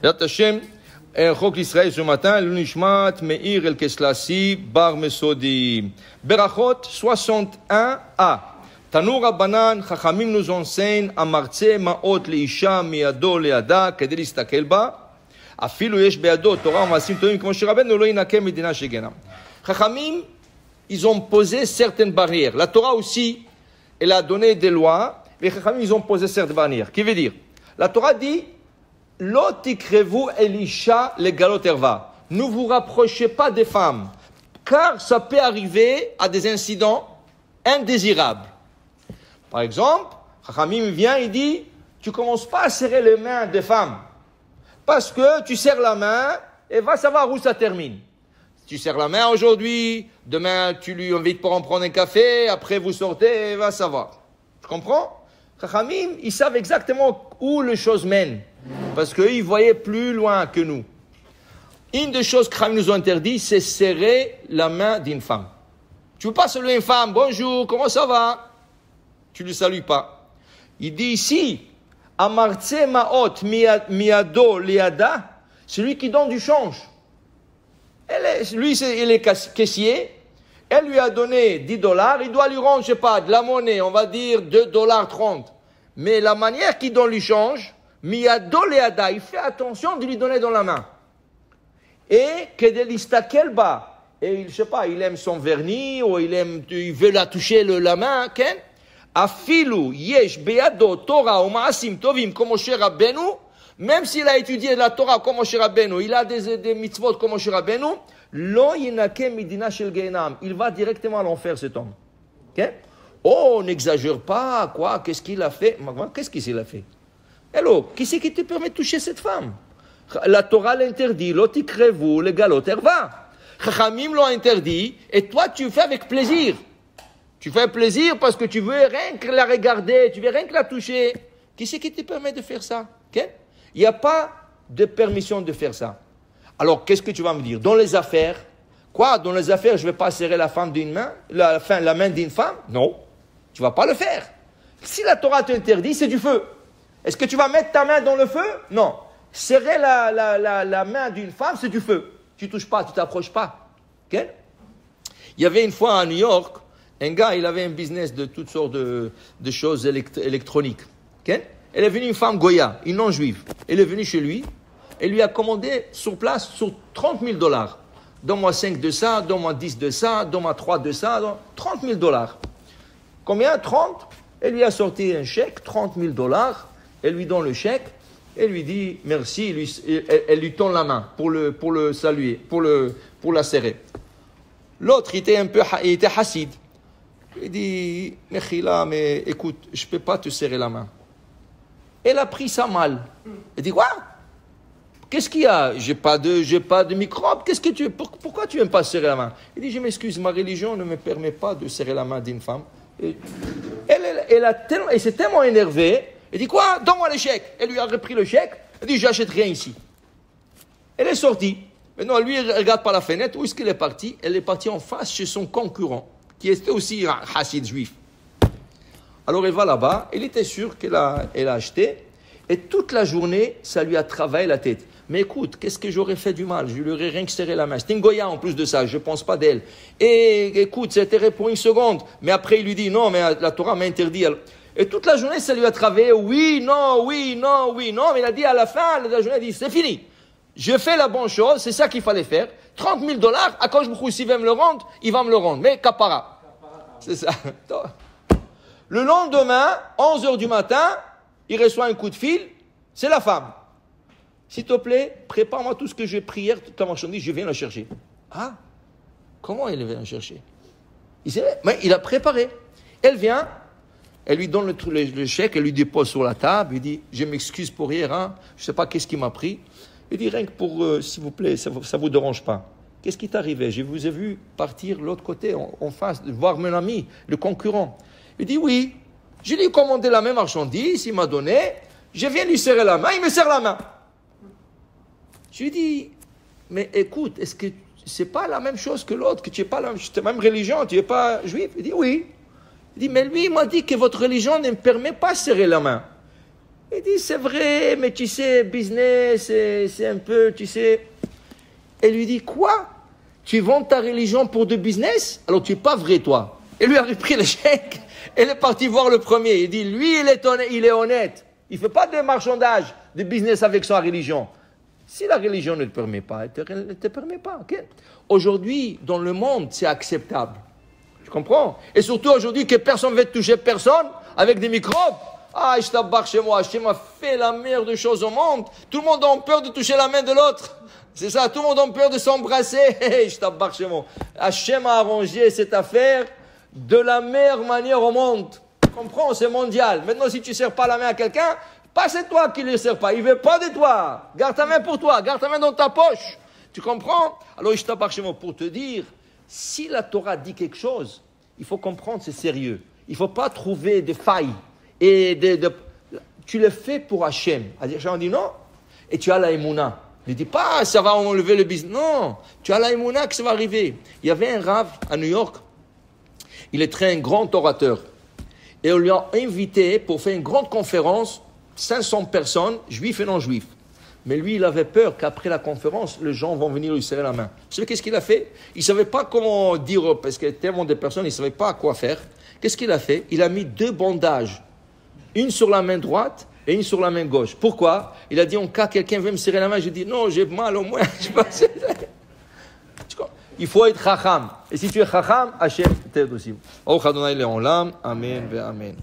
Yat Hashem, Chok l'Israël ce matin, l'Unishmat Meir El Keslasi Bar Mesodi. Berachot 61a. Tanour Rabbanan, Chachamim nous enseignent Amartse Maot Leisha Miado Leada, Kedel Istakel Ba. Afilu Yesh Beado, Torah Masim Tovim, Kmo Shiraben, Lo Yinakem Medina Shegena. Chachamim, ils ont posé certaines barrières. La Torah aussi, elle a donné des lois. Les Chachamim, ils ont posé certaines barrières. Qui veut dire, la Torah dit, Lo tikrevu Elisha le galot erva. Ne vous rapprochez pas des femmes, car ça peut arriver à des incidents indésirables. Par exemple, Chachamim vient et dit, tu commences pas à serrer les mains des femmes, parce que tu serres la main et va savoir où ça termine. Si tu serres la main aujourd'hui, demain tu lui invites pour en prendre un café, après vous sortez et va savoir. Tu comprends? Chachamim, ils savent exactement où les choses mènent, parce qu'ils voyaient plus loin que nous. Une des choses que Chachamim nous ont interdit, c'est serrer la main d'une femme. Tu ne veux pas saluer une femme, bonjour, comment ça va? Tu ne le salues pas. Il dit ici, Amartse Maot Miado Leada, celui qui donne du change. Lui, il est caissier. Elle lui a donné $10, il doit lui rendre, je ne sais pas, de la monnaie, on va dire $2.30. Mais la manière qu'il donne lui change, Miado Leada, il fait attention de lui donner dans la main. Et Kedel Istakel Ba, et je sais pas, il aime son vernis, ou il veut la toucher la main, ken? Afilu yesh beado Torah ou maasim tovim comme Moshe Rabbeinu, même s'il a étudié la Torah comme Moshe Rabbeinu, il a des mitzvot comme Moshe Rabbeinu, lo yinake midina shel geinam, il va directement à l'enfer cet homme. Okay? Oh, n'exagère pas, quoi, qu'est-ce qu'il a fait? Qu'est-ce qu'il a fait? Hello, qui c'est qui te permet de toucher cette femme? La Torah l'interdit, lo tikrevu le galot erva. Chachamim l'ont interdit, et toi tu fais avec plaisir. Tu fais plaisir parce que tu veux rien que la regarder, tu veux rien que la toucher. Qui c'est qui te permet de faire ça? Okay? Il n'y a pas de permission de faire ça. Alors, qu'est-ce que tu vas me dire? Dans les affaires, quoi? Dans les affaires, je ne vais pas serrer la femme d'une main, la main d'une femme? Non, tu ne vas pas le faire. Si la Torah t'interdit, c'est du feu. Est-ce que tu vas mettre ta main dans le feu? Non. Serrer la main d'une femme, c'est du feu. Tu ne touches pas, tu ne t'approches pas. Okay? Il y avait une fois à New York, un gars, il avait un business de toutes sortes de choses électroniques. Okay? Elle est venue une femme Goya, une non-juive. Elle est venue chez lui et lui a commandé sur place sur $30 000. Donne-moi 5 de ça, donne-moi 10 de ça, donne-moi 3 de ça, $30 000. Combien? 30. Elle lui a sorti un chèque, $30 000. Elle lui donne le chèque. Elle lui dit merci. Elle lui tend la main pour le saluer, pour la serrer. L'autre, il était hassid. Il dit, Mechila, mais écoute, je ne peux pas te serrer la main. Elle a pris ça mal. Elle dit, quoi? Qu'est-ce qu'il y a? J'ai pas de microbes. Pourquoi tu n'aimes pas serrer la main? Il dit, je m'excuse, ma religion ne me permet pas de serrer la main d'une femme. Elle s'est tellement énervée. Elle dit, quoi? Donne-moi le chèque. Elle lui a repris le chèque. Elle dit, j'achète rien ici. Elle est sortie. Maintenant, lui, il regarde par la fenêtre. Où est-ce qu'elle est partie? Elle est partie en face chez son concurrent, qui était aussi un hassid juif. Alors elle va là-bas, elle était sûre qu'elle a acheté, et toute la journée, ça lui a travaillé la tête. Mais écoute, qu'est-ce que j'aurais fait du mal? Je lui aurais rien que serré la main. C'était une Goya en plus de ça, je ne pense pas d'elle. Et écoute, c'était pour une seconde. Mais après, il lui dit, non, mais la Torah m'a interdit. Et toute la journée, ça lui a travaillé, oui, non, oui, non, oui, non. Mais il a dit à la fin de la journée, il dit, c'est fini. Je fais la bonne chose, c'est ça qu'il fallait faire. $30 000, à quand je me s'il va me le rendre, il va me le rendre. Mais kapara. C'est ça. Le lendemain, 11h du matin, il reçoit un coup de fil, c'est la femme. S'il te plaît, prépare-moi tout ce que j'ai pris hier, toute ta marchandise, je viens la chercher. Ah, comment elle vient la chercher? Mais il a préparé. Elle vient, elle lui donne le chèque, elle lui dépose sur la table, il dit, je m'excuse pour hier, hein, je ne sais pas qu'est-ce qui m'a pris. Il dit, rien que pour, s'il vous plaît, ça ne vous dérange pas. Qu'est-ce qui t'est arrivé? Je vous ai vu partir de l'autre côté, en face, voir mon ami, le concurrent. Il dit, oui, je lui ai commandé la même marchandise, il m'a donné, je viens lui serrer la main, il me serre la main. Je lui dis, mais écoute, est-ce que c'est pas la même chose que l'autre, que tu n'es pas la même religion, tu n'es pas juif? Il dit, oui. Il dit, mais lui, il m'a dit que votre religion ne me permet pas de serrer la main. Il dit, c'est vrai, mais tu sais, business, c'est un peu, tu sais. Elle lui dit, quoi? Tu vends ta religion pour du business? Alors tu n'es pas vrai, toi. Et lui a repris le chèque. Elle est partie voir le premier. Il dit, lui, il est honnête. Il ne fait pas de marchandage, de business avec sa religion. Si la religion ne te permet pas, elle ne te permet pas. Okay? Aujourd'hui, dans le monde, c'est acceptable. Tu comprends? Et surtout aujourd'hui que personne ne veut toucher personne avec des microbes. Ah, je t'abbarre chez moi. Hachem a fait la meilleure des choses au monde. Tout le monde a peur de toucher la main de l'autre. C'est ça, tout le monde a peur de s'embrasser. Je t'abbarre chez moi. Hachem a arrangé cette affaire de la meilleure manière au monde. Tu comprends? C'est mondial. Maintenant, si tu ne serres pas la main à quelqu'un, pas c'est toi qui ne le serres pas. Il ne veut pas de toi. Garde ta main pour toi. Garde ta main dans ta poche. Tu comprends? Alors, je t'abbarre chez moi pour te dire, si la Torah dit quelque chose, il faut comprendre, c'est sérieux. Il ne faut pas trouver des failles. Et tu le fais pour Hachem. Hachem dit non. Et tu as la émouna. Ne dis pas, ça va enlever le business. Non, tu as la émouna que ça va arriver. Il y avait un rav à New York. Il est un grand orateur. Et on lui a invité pour faire une grande conférence, 500 personnes, juifs et non-juifs. Mais lui, il avait peur qu'après la conférence, les gens vont venir lui serrer la main. Vous savez qu'est-ce qu'il a fait? Il ne savait pas comment dire, parce qu'il y a tellement de personnes, il ne savait pas quoi faire. Qu'est-ce qu'il a fait? Il a mis 2 bandages. Une sur la main droite et une sur la main gauche. Pourquoi? Il a dit, en cas quelqu'un veut me serrer la main, je dis, non, j'ai mal au moins. Il faut être chacham. Et si tu es chacham, Hachem t'aide aussi. Amen ve amen.